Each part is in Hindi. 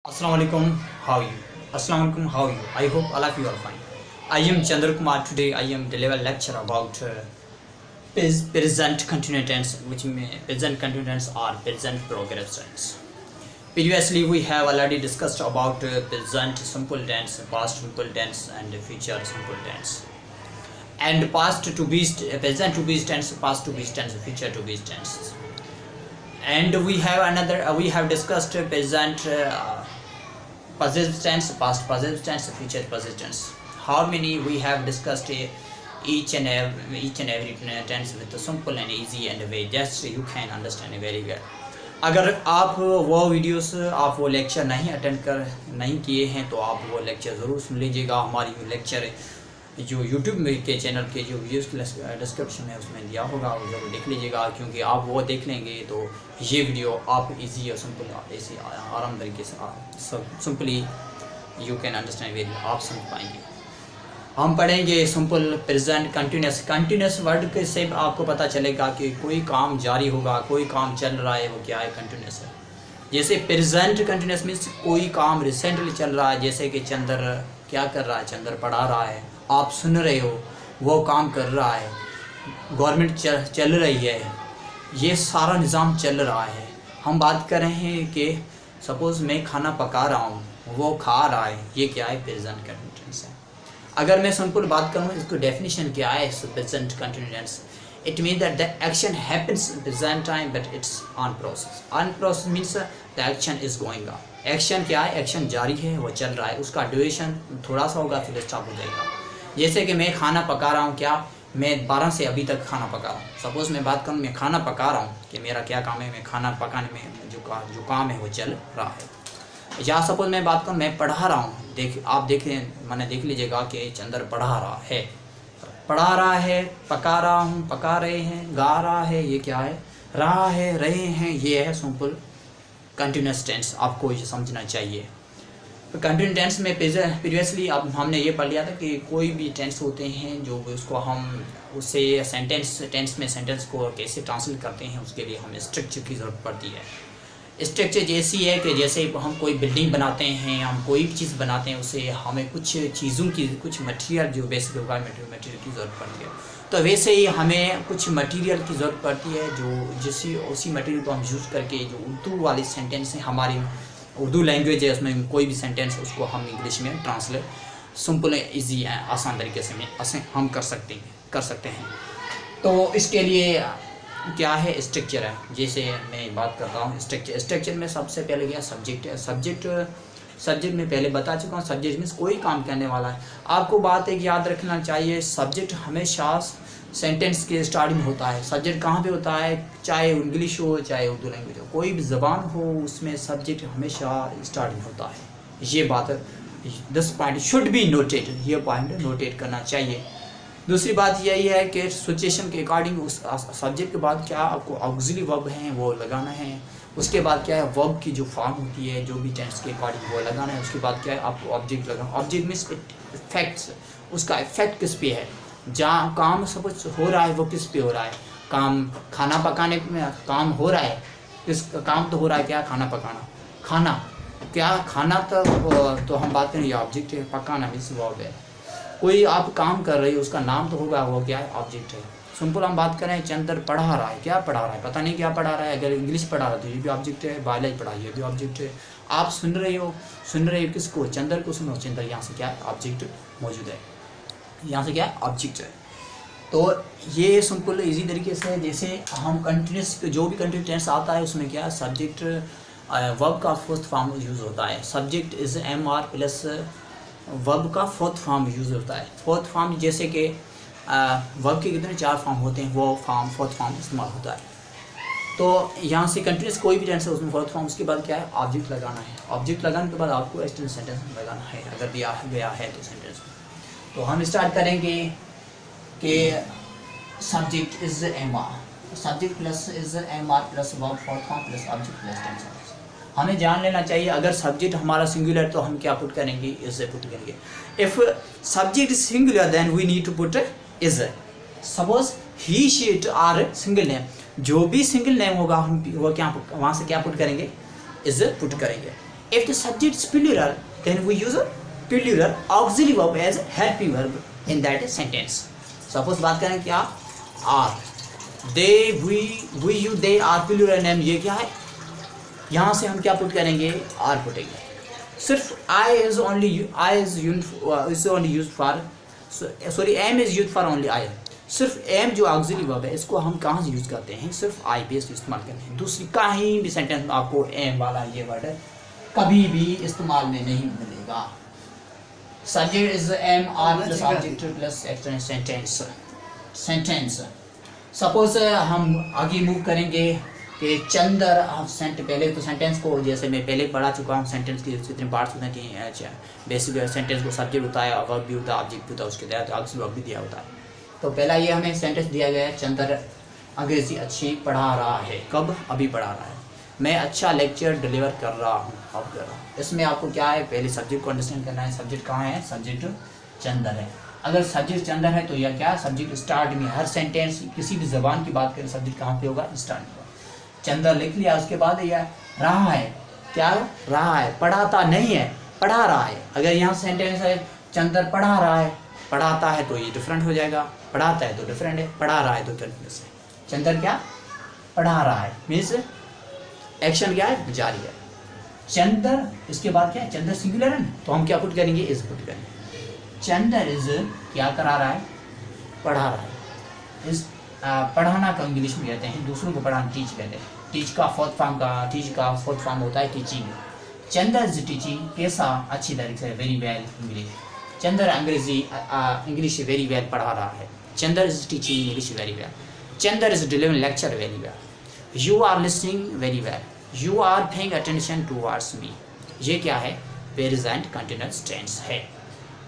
Assalamualaikum, how are you? Assalamualaikum, how are you? I hope all of you are fine. I am Chandra Kumar. Today I am delivering a lecture about present continuous tense, which present continuous tense or present progressive tense. Previously we have already discussed about present simple tense, past simple tense, and future simple tense. And past to be present to be tense, past to be tense, future to be tense. And we have discussed present possessive tense, past possessive tense, future possessive tense. How many we have discussed each and every tense with a simple and easy and way just you can understand very well. अगर आप वो वीडियोस आप वो लेक्चर नहीं किए हैं तो आप वो लेक्चर ज़रूर सुन लीजिएगा। हमारी लेक्चर जो यूट्यूब में के चैनल के जो वीडियोस डिस्क्रिप्शन में उसमें दिया होगा वो ज़रूर देख लीजिएगा, क्योंकि आप वो देख लेंगे तो ये वीडियो आप इजी और सिंपल ऐसे आराम तरीके से simply you can understand very आप समझ पाएंगे। हम पढ़ेंगे सिंपल प्रेजेंट कंटिन्यूस वर्ड के से आपको पता चलेगा कि कोई काम जारी होगा, कोई काम चल रहा है, वो क्या है, कंटिन्यूस है। जैसे प्रेजेंट कंटिन्यूस मीन्स कोई काम रिसेंटली चल रहा है, जैसे कि चंद्र क्या कर रहा है, चंद्र पढ़ा रहा है, आप सुन रहे हो, वो काम कर रहा है, गवर्नमेंट चल रही है, ये सारा निज़ाम चल रहा है। हम बात कर रहे हैं कि सपोज़ मैं खाना पका रहा हूँ, वो खा रहा है, ये क्या है, प्रेजेंट कंटिन्यूस है। अगर मैं सिंपल बात करूँ इसको डेफिनेशन क्या है present continuous, it mean that the action happens in present time but it's on process means the action is going on. Action क्या है, एक्शन जारी है, वो चल रहा है, उसका ड्यूरेशन थोड़ा सा होगा फिर स्टॉप हो जाएगा। जैसे कि मैं खाना पका रहा हूँ, क्या मैं 12 से अभी तक खाना पका रहा हूँ। सपोज़ मैं बात करूँ मैं खाना पका रहा हूँ कि मेरा क्या काम है, मैं खाना पकाने में जो काम है वो चल रहा है। या सपोज मैं बात करूँ मैं पढ़ा रहा हूँ, आप देख लीजिएगा कि चंद्र पढ़ा रहा है, पका रहा हूँ, पका रहे हैं, गा रहा है, ये क्या है, रहा है, रहे हैं, ये है सिंपल कंटिन्यूस टेंस। आपको ये समझना चाहिए। तो कंटिन्यूस टेंस में प्रीवियसली अब हमने ये पढ़ लिया था कि कोई भी टेंस होते हैं जो उसको हम उसे टेंस में सेंटेंस को कैसे ट्रांसलेट करते हैं, उसके लिए हमें स्ट्रक्चर की ज़रूरत पड़ती है। स्ट्रक्चर जैसी है कि जैसे हम कोई बिल्डिंग बनाते हैं, हम कोई भी चीज़ बनाते हैं, उसे हमें कुछ चीज़ों की, कुछ मटेरियल जो बेसिक होगा मटेरियल की ज़रूरत पड़ती है। तो वैसे ही हमें कुछ मटेरियल की ज़रूरत पड़ती है जो उसी मटेरियल को हम यूज़ करके जो उर्दू वाली सेंटेंस है, हमारी उर्दू लैंग्वेज है, उसमें कोई भी सेंटेंस उसको हम इंग्लिश में ट्रांसलेट सिंपल ईजी आसान तरीके से हम कर सकते हैं। तो इसके लिए क्या है, स्ट्रक्चर है। जैसे मैं बात करता हूँ स्ट्रक्चर में सबसे पहले क्या सब्जेक्ट है। सब्जेक्ट में पहले बता चुका हूँ, सब्जेक्ट मीन्स कोई काम करने वाला है। आपको बात एक याद रखना चाहिए, सब्जेक्ट हमेशा सेंटेंस के स्टार्टिंग होता है। सब्जेक्ट कहाँ पे होता है, चाहे इंग्लिश हो चाहे उर्दू लैंग्वेज हो, कोई भी ज़बान हो, उसमें सब्जेक्ट हमेशा स्टार्टिंग होता है। ये बात this point should be noted, ये पॉइंट नोटेट करना चाहिए। दूसरी बात यही है कि सिचुएशन के अकॉर्डिंग उस सब्जेक्ट के बाद क्या आपको ऑक्सिलरी वर्ब हैं वो लगाना है। उसके बाद क्या है, वर्ब की जो फॉर्म होती है जो भी टेंस के अकॉर्डिंग वो लगाना है। उसके बाद क्या है, आपको ऑब्जेक्ट लगाना। ऑब्जेक्ट मीन्स इफेक्ट्स, उसका इफेक्ट किस पे है, जहाँ काम सपोज हो रहा है वो किस पे हो रहा है। काम खाना पकाने में काम हो रहा है, किस काम तो हो रहा है, क्या, खाना पकाना, खाना क्या, खाना तो हम बात करें ये ऑब्जेक्ट है, पकाना मीन्स वर्ब है। कोई आप काम कर रही है उसका नाम तो होगा, वो क्या है, ऑब्जेक्ट है। सिंपल हम बात करें चंद्र पढ़ा रहा है, क्या पढ़ा रहा है, पता नहीं क्या पढ़ा रहा है। अगर इंग्लिश पढ़ा रहा है तो ये भी ऑब्जेक्ट है, बायोलॉजी पढ़ा ये भी ऑब्जेक्ट है। आप सुन रहे हो किसको, चंद्र को सुनो, चंद्र यहाँ से क्या है, ऑब्जेक्ट मौजूद है, यहाँ से क्या है, ऑब्जेक्ट है। तो ये सिंपल इजी तरीके से जैसे हम कंटिन्यूस जो भी कंटिन्यूस टेंस आता है उसमें क्या है, सब्जेक्ट वर्ब का फोर्थ फॉर्म यूज़ होता है। Subject is MR plus verb का फोर्थ फॉर्म यूज़ होता है। फोर्थ फॉर्म जैसे कि वर्ब के कितने 4 फॉर्म होते हैं, वो फोर्थ फॉर्म इस्तेमाल होता है। तो यहाँ से कंटिन्यूस कोई भी टेंस है उसमें फोर्थ फॉर्म, उसके बाद क्या है, ऑब्जेक्ट लगाना है। ऑब्जेक्ट लगाने के बाद आपको एक्सटेंस सेंटेंस लगाना है अगर दिया गया है तो सेंटेंस में। तो हम स्टार्ट करेंगे कि subject is MR, subject plus is MR plus verb fourth form plus object plus tens. हमें जान लेना चाहिए अगर सब्जेक्ट हमारा सिंगुलर तो हम क्या पुट करेंगे, इज पुट करेंगे। If subject is singular then we need to put is. Suppose he she it are single name, जो भी सिंगल नेम होगा हम वो क्या वहाँ से क्या पुट करेंगे, इज पुट करेंगे। If the subject is plural, then we use a plural auxiliary verb as a helping verb in that sentence. Suppose बात करें क्या, are, they, we, you, they are plural name, ये क्या है, यहाँ से हम क्या पुट करेंगे, are पुटेंगे. सिर्फ I is only used for, sorry, am is used for only I. सिर्फ am जो ऑक्सिलरी वर्ब है इसको हम कहाँ से यूज़ करते हैं, सिर्फ I बेस्ड इस्तेमाल करते हैं. दूसरी कहीं भी सेंटेंस में आपको am वाला ये वर्ड कभी भी इस्तेमाल में नहीं मिलेगा. Subject is am are plus object plus extension sentence. Suppose हम आगे मूव करेंगे कि चंदर, पहले तो सेंटेंस को जैसे मैं पहले पढ़ा चुका हूँ, सेंटेंस के जितने पार्ट्स होते हैं कि बेसिक सेंटेंस को सब्जेक्ट होता है, वर्ब भी होता है, ऑब्जेक्ट भी होता है, उसके तहत ऑक्सिलरी वर्ब भी दिया होता है. तो पहला ये हमें सेंटेंस दिया गया है, चंदर अंग्रेज़ी अच्छी पढ़ा रहा है. कब? अभी पढ़ा रहा है. मैं अच्छा लेक्चर डिलीवर कर रहा हूँ, अब कर रहा हूँ. इसमें आपको क्या है, पहले सब्जेक्ट को अंडरस्टैंड करना है. सब्जेक्ट कहाँ है? सब्जेक्ट चंदर है. अगर सब्जेक्ट चंदर है तो यह क्या, सब्जेक्ट स्टार्ट में, हर सेंटेंस किसी भी ज़बान की बात करें सब्जेक्ट कहाँ पे होगा, स्टार्ट में. चंदर लिख लिया, उसके बाद यह रहा है, क्या रहा है, पढ़ाता नहीं है, पढ़ा रहा है. अगर यहाँ सेंटेंस है चंदर पढ़ा रहा है, पढ़ाता है तो ये डिफरेंट हो जाएगा, पढ़ाता है तो डिफरेंट है, पढ़ा रहा है तो कंटिन्यूस है. चंदर क्या पढ़ा रहा है, मीन्स एक्शन क्या है, जारी है. चंदर, इसके बाद क्या है, चंदर सिंगुलर है तो हम क्या पुट करेंगे, इज पुट करेंगे. चंदर इज क्या करा रहा है, पढ़ा रहा है. इस पढ़ाना का इंग्लिश में कहते हैं, दूसरों को पढ़ाना टीच कहते हैं. टीच का फोर्थ फॉर्म होता है टीचिंग. चंदर इज टीचिंग, कैसा, अच्छी तरीके से, वेरी वेल इंग्लिश. चंदर अंग्रेजी इंग्लिश वेरी वेल पढ़ा रहा है. Chander is teaching English very well. Chander is delivering lecture very well. You are listening very well. You are paying attention towards me. ये क्या है, प्रेजेंट कंटिन्यूअस टेंस है.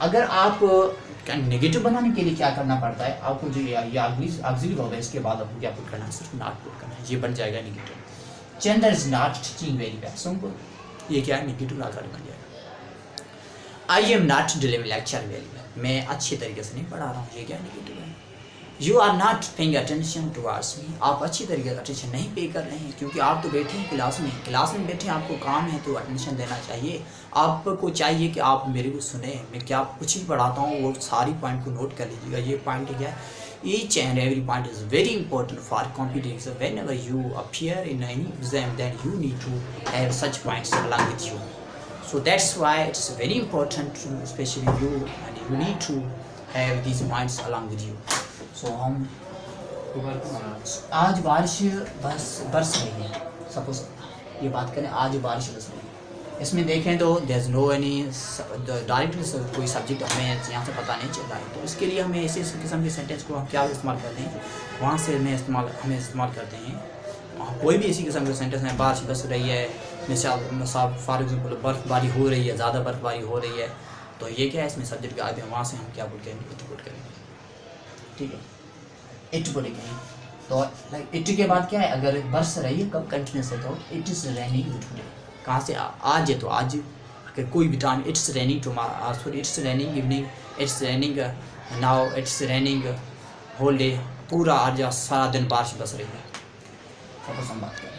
अगर आप नेगेटिव बनाने के लिए क्या करना पड़ता है, आपको जो ये ऑक्सिलरी वर्ब है इसके बाद आपको क्या पुट करना है, सिर्फ नॉट पुट करना है, ये बन जाएगा negative. Chander is not teaching very well, simple. ये क्या है, नेगेटिव नॉट बन जाएगा. I am not delivering lecture very well, मैं अच्छे तरीके से नहीं पढ़ा रहा हूँ, ये क्या नेगेटिव है. You are not paying attention towards me, आप अच्छी तरीके से अटेंशन नहीं पे कर रहे हैं, क्योंकि आप तो बैठे हैं क्लास में बैठे हैं, आपको काम है तो अटेंशन देना चाहिए. आपको चाहिए कि आप मेरे को सुने, मैं क्या कुछ भी पढ़ाता हूँ वो सारी पॉइंट को नोट कर लीजिएगा. ये पॉइंट क्या है, each and every point is very important for competitive. Whenever you appear in any exam then you need to have such points along with you. So that's why it's very important to, especially you, and you need to have these points along with you. So हम आज बारिश बरस रही है, सपोज ये बात करें, आज बारिश बरस रही है. इसमें देखें तो there's no any डायरेक्टली कोई सब्जेक्ट हमें यहाँ से पता नहीं चल रहा है, तो इसके लिए हमें ऐसे किस्म के सेंटेंस को हम क्या इस्तेमाल करते हैं, वहाँ से हमें इस्तेमाल करते हैं. कोई भी इसी किस्म के सेंटेंस में, बारिश बरस रही है, मिसाल फॉर एग्जाम्पल बर्फ़बारी हो रही है, ज़्यादा बर्फ़बारी हो रही है, तो ये क्या है, इसमें सब्जेक्ट का आते हैं, वहाँ से हम क्या पुट करेंगे, इट पुट करेंगे. ठीक है, इट बोलेंगे. तो इट के बाद क्या है, अगर बरस रही है कब, कंटिन्यूस है तो इट इज़ रेनिंग टुडे. कहाँ से, आज है तो आज. अगर कोई भी time, it's raining tomorrow, sorry it's raining evening, it's raining now, it's raining whole day, पूरा आज सारा दिन बारिश बरस रही है. सपोज हम बात करें.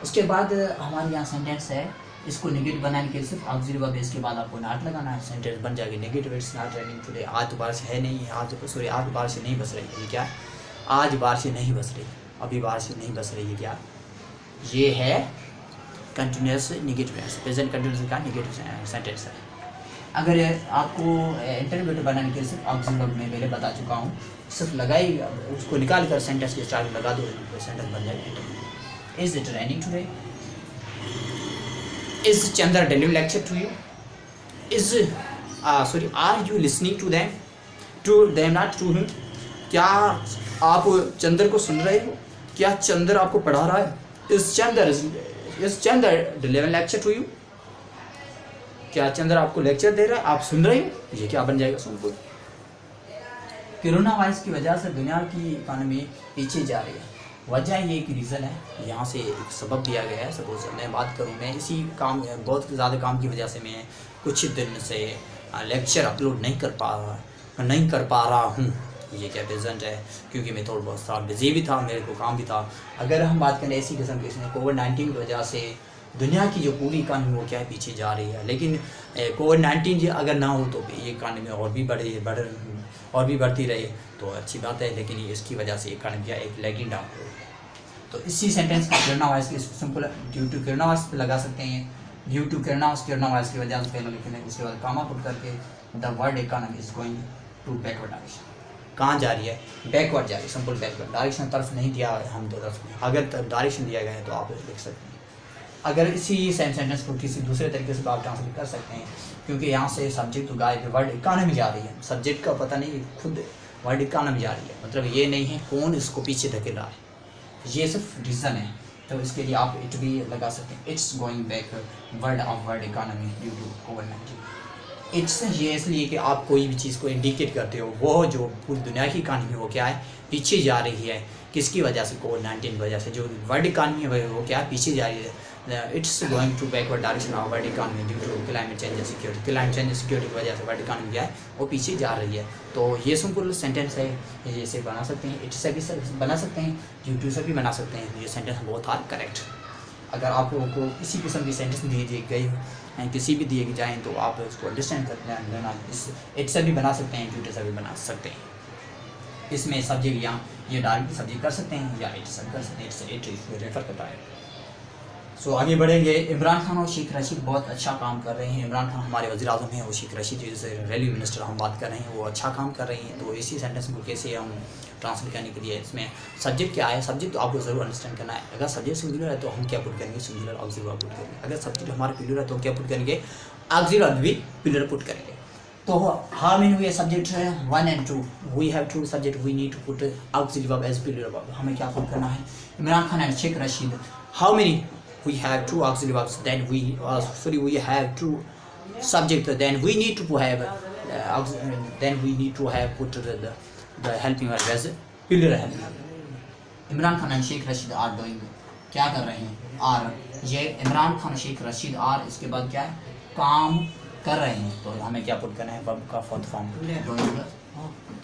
उसके बाद हमारे यहाँ सेंटेंस है, इसको नेगेटिव बनाने के लिए सिर्फ ऑक्सिलरी वर्ब है, इसके बाद आपको नॉट लगाना है, सेंटेंस बन जाएगी negative. It's not raining today, आज तो बारिश है नहीं, आज बारिश नहीं बस रही है. ये क्या है, आज बारिश नहीं बस रही, अभी बारिश नहीं बस रही है. क्या ये है, कंटिन्यूस नेगेटिव है, प्रेजेंट कंटिन्यूस का नेगेटिव सेंटेंस है. अगर आपको इंटरव्यू बनाने के लिए सिर्फ ऑक्सिलरी वर्ब में पहले बता चुका हूँ, सिर्फ लगाई, उसको निकाल कर सेंटेंस के स्टार्ट में लगा दो, सेंटेंस बन जाएगा. Is it raining today? Is Chandra delivering lecture to you? Are you listening to them? To them, not to him. क्या आप चंदर को सुन रहे हो? क्या चंदर आपको पढ़ा रहा है? Is Chandra delivering lecture to you? क्या चंदर आपको लेक्चर दे रहा है, आप सुन रहे हो? ये क्या बन जाएगा, सुन. कोरोना वायरस की वजह से दुनिया की इकानमी पीछे जा रही है. वजह ये एक रीज़न है, यहाँ से एक सबब दिया गया है. सपोज मैं बात करूँ, मैं इसी काम, बहुत ज़्यादा काम की वजह से मैं कुछ दिन से लेक्चर अपलोड नहीं कर पा रहा हूँ. ये क्या प्रेजेंट है, क्योंकि मैं थोड़ा बहुत सा बिजी भी था, मेरे को काम भी था. अगर हम बात करें ऐसी किस्म के, कोविड-19 की वजह से दुनिया की जो पूरी इकानमी वो क्या है पीछे जा रही है। लेकिन कोविड-19 अगर ना हो तो ये इकानमी और भी बढ़ती रहे तो अच्छी बात है, लेकिन इसकी वजह से इकानमी क्या एक लैगिंग डाउन हो। तो इसी सेंटेंस का कोरोना वायरस की simple due to corona virus पे लगा सकते हैं। ड्यू टू कोरोना वायरस की वजह से पहले लिखेंगे, उसके बाद कामा पुट करके the world economy is going to backward direction. कहाँ जा रही है? बैकवर्ड जा रही है, सिंपल बैकवर्ड। डायरेक्शन तरफ नहीं दिया हम दो तरफ में, अगर डायरेक्शन दिया गया है तो आप लिख सकते हैं। अगर इसी सेम सेंटेंस को किसी दूसरे तरीके से आप ट्रांसलेट कर सकते हैं, क्योंकि यहाँ से सब्जेक्ट तो गायब है, वर्ल्ड इकानमी जा रही है, सब्जेक्ट का पता नहीं, खुद वर्ल्ड इकानमी जा रही है, मतलब ये नहीं है कौन इसको पीछे धकेल रहा है, ये सिर्फ रीज़न है। तो इसके लिए आप इट भी लगा सकते हैं, it's going back world economy due to कोविड-19। इट्स ये इसलिए कि आप कोई भी चीज़ को इंडिकेट करते हो, वो जो पूरी दुनिया की इकानमी वो क्या है पीछे जा रही है, किसकी वजह से? कोविड-19 की वजह से। जो वर्ल्ड इकानमी है वो क्या है पीछे जा रही है। It's going to backward direction of world economy due to climate change and security. Climate change and security की वजह से वर्ल्ड इकानमी क्या है वो पीछे जा रही है। तो ये सिंपल सेंटेंस है, ये इसे बना सकते हैं, इट्स से भी बना सकते हैं, ड्यू टू से भी बना सकते हैं। ये सेंटेंस बहुत आर करेक्ट। अगर आप लोगों को किसी किस्म की सेंटेंस दी गई हैं, किसी भी दिए जाएँ तो आप इसको अंडरस्टैंड कर लेना। इस इट से भी बना सकते हैं, ड्यू टू से भी बना सकते हैं। इसमें सब्जेक्ट या ये डायरेक्ट सब्जेक्ट कर सकते हैं या इट सब कर सकते हैं, इट रेफर करता है। सो आगे बढ़ेंगे। इमरान खान और शेख रशीद बहुत अच्छा काम कर रहे हैं। इमरान खान हमारे वज़ीर-ए-आज़म हैं और शेख रशीद जैसे रेलवे मिनिस्टर हम बात कर रहे हैं, वो अच्छा काम कर रही हैं। तो इसी सेंटेंस को कैसे हम ट्रांसलेट करने के लिए इसमें सब्जेक्ट क्या है, सब्जेक्ट तो आपको ज़रूर अंडरस्टैंड करना है। अगर सब्जेक्ट सिंगुलर है तो हम क्या पुट करेंगे? सिंगुलर ऑक्सिलरी पुट करेंगे। अगर सब्जेक्ट हमारा प्लूरल है तो क्या पुट करेंगे? ऑक्सिलरी भी प्लूरल पुट करेंगे। तो हाउ मेनी वे सब्जेक्ट है 1 and 2, we have 2 subject, we need to put auxiliary verb as plural verb. हमें क्या पुट करना है? Imran Khan and Sheikh Rashid, how many? We have 2 auxiliary verbs, then we have 2 subject, then we need to have put the helping verb as plural helping verb। Imran Khan and Sheikh Rashid are doing, क्या कर रहे हैं? आर, ये इमरान खान शेख रशीद आर, इसके बाद क्या है? काम कर रहे हैं। तो हमें क्या पुट करना है? वर्ब का फोर्थ फॉर्म डूइंग,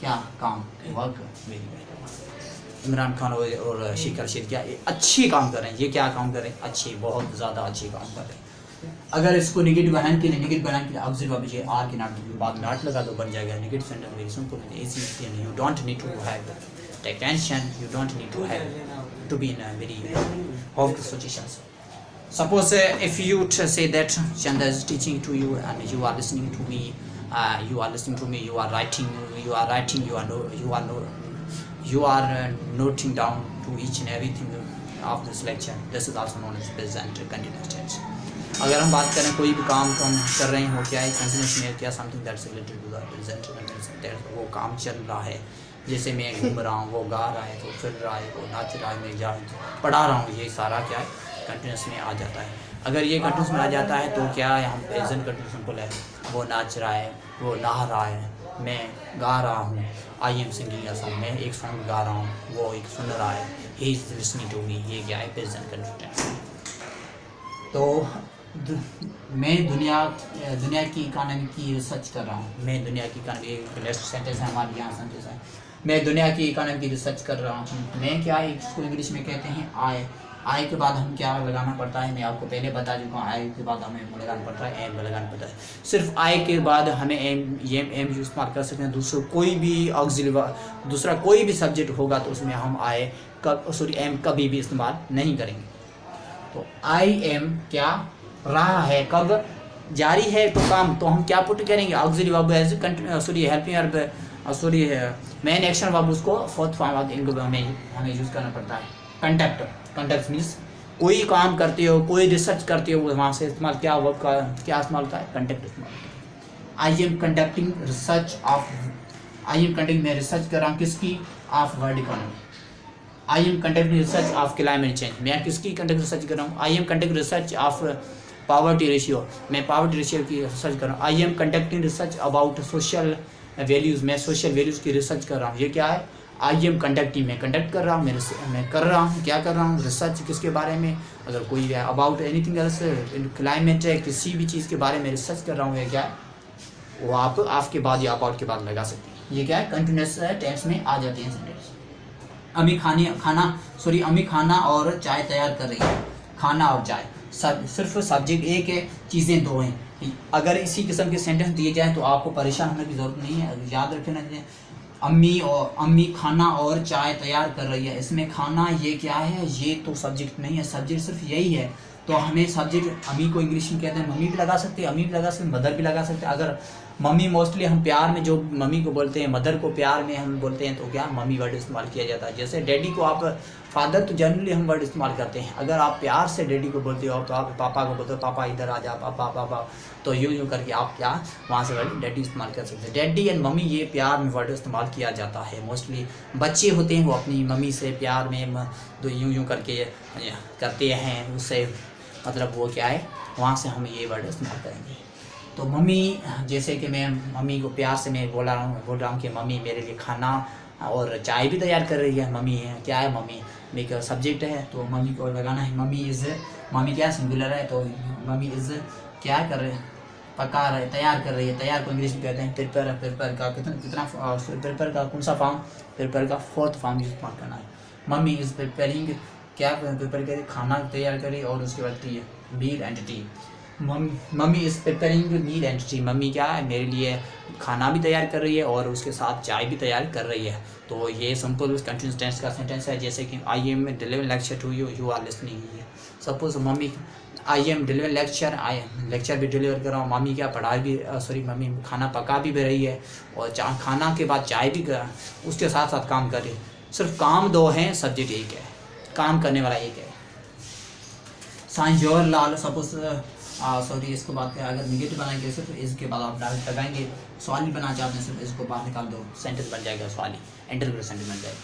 क्या काम, वर्क। इमरान खान और शेख रशीद क्या अच्छी काम कर रहे हैं। ये क्या काम कर रहे हैं? अच्छी, बहुत ज़्यादा अच्छी काम कर रहे हैं। अगर इसको नेगेटिव बनाने के लिए ऑक्सिलरी वर्ब ये आर के नाट के बाद नाट लगा तो बन जाएगा negative sentence. Very simple, easy, you don't need to have take tension, you don't need to have to be in a very hopeful situations. Suppose if you say that Chanda is teaching to you and you are listening to me, you are writing, you are noting down to each and everything of this lecture. This is also known as present continuous tense. अगर हम बात करें कोई भी काम हम कर रहे हो, क्या है कंटिन्यूस में, क्या something that's related to the present continuous, वो काम चल रहा है। जैसे मैं घूम रहा हूँ, वो गा रहा है, वो फिर रहा है, वो नाच रहा है, मैं जा पढ़ा रहा हूँ, ये सारा क्या है कंटिन्यूस में आ जाता है। अगर ये कंटिन्यूस में आ जाता है तो क्या है, हम प्रेजेंट कंटिन्यूस सिंपल है। वो नाच रहा है, वो नहा रहा है, मैं गा रहा हूँ, I am singing a song, मैं एक सॉन्ग गा रहा हूँ, वो एक सुन रहा है, he is listening to me, ये क्या है प्रेजेंट कंटिन्यूस। तो मैं दुनिया की इकानमी की रिसर्च कर रहा हूँ। मैं दुनिया की इकानमी, नेक्स्ट सेंटेंस है हमारे यहाँ सेंटेंस है, मैं दुनिया की इकानमी की रिसर्च कर रहा हूँ। मैं क्या है, इसको इंग्लिश में कहते हैं आई के बाद हम क्या लगाना पड़ता है, मैं आपको पहले बता चुका हूँ। आई के बाद हमें लगाना पड़ता है एम लगाना पड़ता है। सिर्फ आई के बाद हमें एम इस्तेमाल कर सकते हैं। दूसरा कोई भी सब्जेक्ट होगा तो उसमें हम एम कभी भी इस्तेमाल नहीं करेंगे। तो आई एम क्या रहा है, कब जारी है तो काम, तो हम क्या पुट करेंगे? Auxiliary verb as helping verb, main action verb, उसको फोर्थ फॉर्म हमें यूज़ करना पड़ता है। कंटेक्ट मीन्स कोई काम करते हो, कोई रिसर्च करते हो, वहाँ से इस्तेमाल क्या वर्ब का क्या इस्तेमाल होता है? कंटेक्ट इस्तेमाल। आई एम कंडक्टिंग मैं रिसर्च कर रहा हूँ किसकी? Of world economy. I am conducting research of climate change, मैं किसकी कंडक्ट रिसर्च कर रहा हूँ? I am conducting research of poverty ratio, मैं पावर्टी रेशियो की रिसर्च कर रहा हूँ। I am conducting research about social values, मैं सोशल वैल्यूज़ की रिसर्च कर रहा हूँ। ये क्या है? आई एम कंडक्टिंग, मैं कंडक्ट कर रहा हूँ, मैं कर रहा हूँ, क्या कर रहा हूँ? रिसर्च किसके बारे में? अगर कोई है अबाउट एनीथिंग एल्स, क्लाइमेट है, किसी भी चीज़ के बारे में रिसर्च कर रहा हूँ, ये क्या है? वो आप आपके बाद या अबाउट के बाद लगा सकते हैं। ये क्या है? कंटिन्यूस टेंस में आ जाते हैं सेंटेंस। अम्मी खाना और चाय तैयार कर रही है। खाना और चाय, सिर्फ सब्जेक्ट एक है, चीज़ें दो हैं। अगर इसी किस्म के सेंटेंस दिए जाएँ तो आपको परेशान होने की ज़रूरत नहीं है। याद रखना चाहिए, अम्मी खाना और चाय तैयार कर रही है। इसमें खाना ये क्या है, ये तो सब्जेक्ट नहीं है, सब्जेक्ट सिर्फ यही है। तो हमें सब्जेक्ट अम्मी को इंग्लिश में कहते हैं, मम्मी भी लगा सकते हैं, अम्मी भी लगा सकते हैं, मदर भी लगा सकते हैं। अगर मम्मी मोस्टली हम प्यार में जो मम्मी को बोलते हैं, मदर को प्यार में हम बोलते हैं, तो क्या मम्मी वर्ड इस्तेमाल किया जाता है। जैसे डैडी को आप फादर, तो जनरली हम वर्ड इस्तेमाल करते हैं। अगर आप प्यार से डैडी को बोलते हो तो आप पापा को बोलते हो, पापा इधर आ जा, पापा पापा, तो यूँ करके आप क्या वहाँ से वर्ड डैडी इस्तेमाल कर सकते हैं। डैडी एंड मम्मी ये प्यार में वर्ड इस्तेमाल किया जाता है। मोस्टली बच्चे होते हैं वो अपनी मम्मी से प्यार में तो यूँ करके करते हैं, उससे मतलब वो क्या है, वहाँ से हम ये वर्ड इस्तेमाल करेंगे। तो मम्मी, जैसे कि मैं मम्मी को प्यार से मैं बोल रहा हूँ कि मम्मी मेरे लिए खाना और चाय भी तैयार कर रही है। मम्मी है क्या है, मम्मी एक सब्जेक्ट है, तो मम्मी को लगाना है मम्मी इज़, मम्मी क्या सिंगुलर है, तो मम्मी इज़ क्या कर रहे हैं, पका रहे, तैयार कर रही है। तैयार को इंग्लिश में कहते हैं प्रिपेयर। प्रिपेयर का कितना प्रिपेयर का कौन सा फॉर्म, प्रिपेयर का फोर्थ फॉर्म इस्तेमाल करना है। मम्मी इज़ प्रिपेयरिंग, क्या प्रिपेयर करें, खाना तैयार करें, और उसके बाद tea, meal and tea. Mummy is preparing meal and tea, mummy क्या है, मेरे लिए खाना भी तैयार कर रही है और उसके साथ चाय भी तैयार कर रही है। तो ये सिंपल कंटिन्यूअस टेंस का सेंटेंस है। जैसे कि I am delivering lecture to you, you are listening. Suppose mummy I am delivering lecture, I lecture भी डिलीवर कर रहा हूँ। मम्मी क्या पढ़ाई भी, मम्मी खाना पका भी रही है और खाना के बाद चाय भी कर, उसके साथ साथ काम कर रही है। सिर्फ काम दो हैं, सब्जेक्ट एक है, काम करने वाला एक है। साइंस जवाहरलाल, सपोज इसको बात करें, अगर निगेटिव बनाएंगे सिर्फ इसके बाद आप डायरेक्ट लगाएंगे। सवाली बना चाहते हैं, सिर्फ इसको बाहर निकाल दो, सेंटेंस बन जाएगा, सवाली इंटरव्यू सेंटेंस बन जाएगा।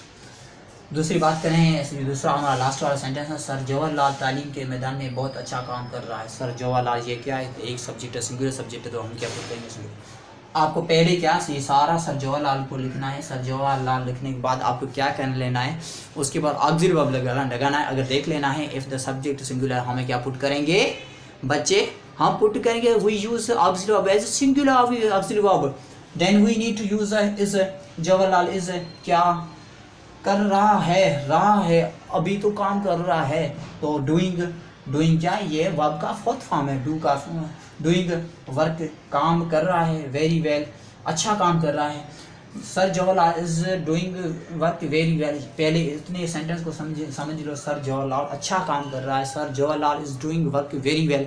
दूसरी बात करें, दूसरा हमारा लास्ट वाला सेंटेंस है, सर जवाहरलाल तालीम के मैदान में बहुत अच्छा काम कर रहा है। सर जवाहरलाल ये क्या है, एक सब्जेक्ट है, सिंगुलर सब्जेक्ट है, तो हम क्या बोलते हैं। आपको पहले क्या ये सारा सर जवाहरलाल को लिखना है। सर जवाहरलाल लिखने के बाद आपको क्या कर लेना है, उसके बाद ऑक्सिलरी वर्ब लगाना है। अगर देख लेना है, इफ़ द सब्जेक्ट सिंगुलर, हमें क्या पुट करेंगे बच्चे, हम पुट करेंगे we use auxiliary verb as singular auxiliary verb, then we need to use is. Jawaharlal is क्या कर रहा है, अभी तो काम कर रहा है, तो डूइंग क्या है, ये वर्ब का फोर्थ फॉर्म है, डू का, डूइंग वर्क, काम कर रहा है, वेरी वेल, अच्छा काम कर रहा है। Sir Jawaharlal is doing work very well, पहले इतने सेंटेंस को समझ लो। सर जवाहरलाल अच्छा काम कर रहा है, sir Jawaharlal is doing work very well.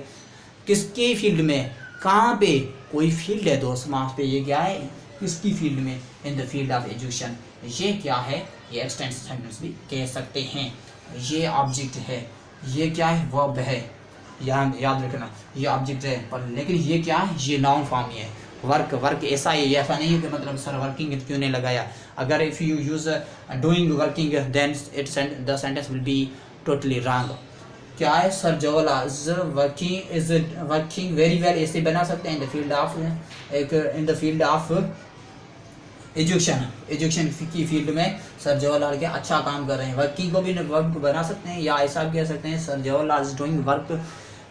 किसके फील्ड में, कहाँ पे, कोई फील्ड है दोस्त, वहाँ पे ये क्या है, किसकी फील्ड में, इन द फील्ड ऑफ एजुकेशन। ये क्या है, ये एक्सटेंसिव सेंटेंस भी कह सकते हैं। ये ऑब्जेक्ट है, ये क्या है, वर्ब है, याद रखना ये ऑब्जेक्ट है, पर लेकिन ये क्या है, ये नाउन फॉर्म ही है। वर्क ऐसा ही, ऐसा नहीं है कि मतलब सर वर्किंग क्यों नहीं लगाया। अगर if you use doing working, then the sentence will be totally wrong. क्या है, sir Jawaharlal is working very well, ऐसे बना सकते हैं, in the field of education की फील्ड में सर जवाहरलाल के अच्छा काम कर रहे हैं। वर्किंग को भी वर्ब को बना सकते हैं, या ऐसा भी कह सकते हैं, sir Jawaharlal is doing work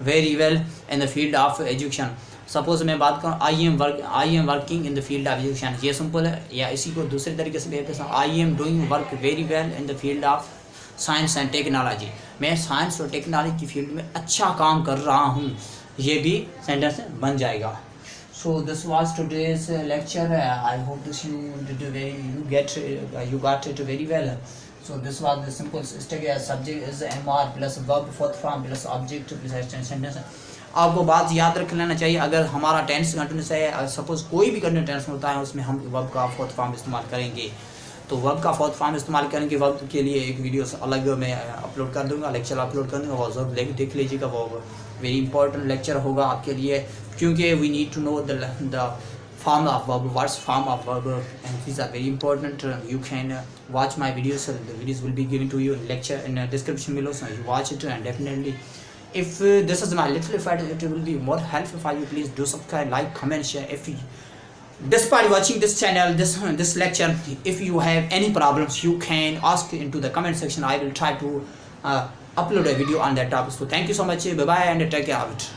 very well in the field of education. Suppose मैं बात करूँ, I am working in the field of education, ये सिंपल है। या इसी को दूसरे तरीके से कहते हैं, I am doing work very well in the field of science and technology, मैं साइंस और टेक्नोलॉजी की फील्ड में अच्छा काम कर रहा हूँ, ये भी सेंटेंस बन जाएगा। So this was today's lecture. I hope this you got it very well. So this was the simple subject is MR plus verb fourth form plus object plus extension sentence. आपको बात याद रख लेना चाहिए, अगर हमारा टेंस कंटिन्यूस है, सपोज कोई भी कंटिन्यूस टेंस होता है, उसमें हम वर्ब का फोर्थ फॉर्म इस्तेमाल करेंगे। तो वर्ब का फोर्थ फॉर्म इस्तेमाल करेंगे, वर्ब के लिए एक वीडियो अलग मैं अपलोड कर दूंगा, लेक्चर अपलोड कर दूंगा, वो जरूर देख लीजिएगा। वो वेरी इंपॉर्टेंट लेक्चर होगा आपके लिए, क्योंकि we need to know the form of verb, what's form of verb, and these are very important. You can watch my videos, the videos will be given to you in lecture in description below, so you watch it. And definitely if this is my little effort, it will be more helpful for you. Please do subscribe, like, comment, share. If you, despite watching this channel, this lecture, if you have any problems, you can ask into the comment section. I will try to upload a video on that topic. So thank you so much, bye bye, and take care of it.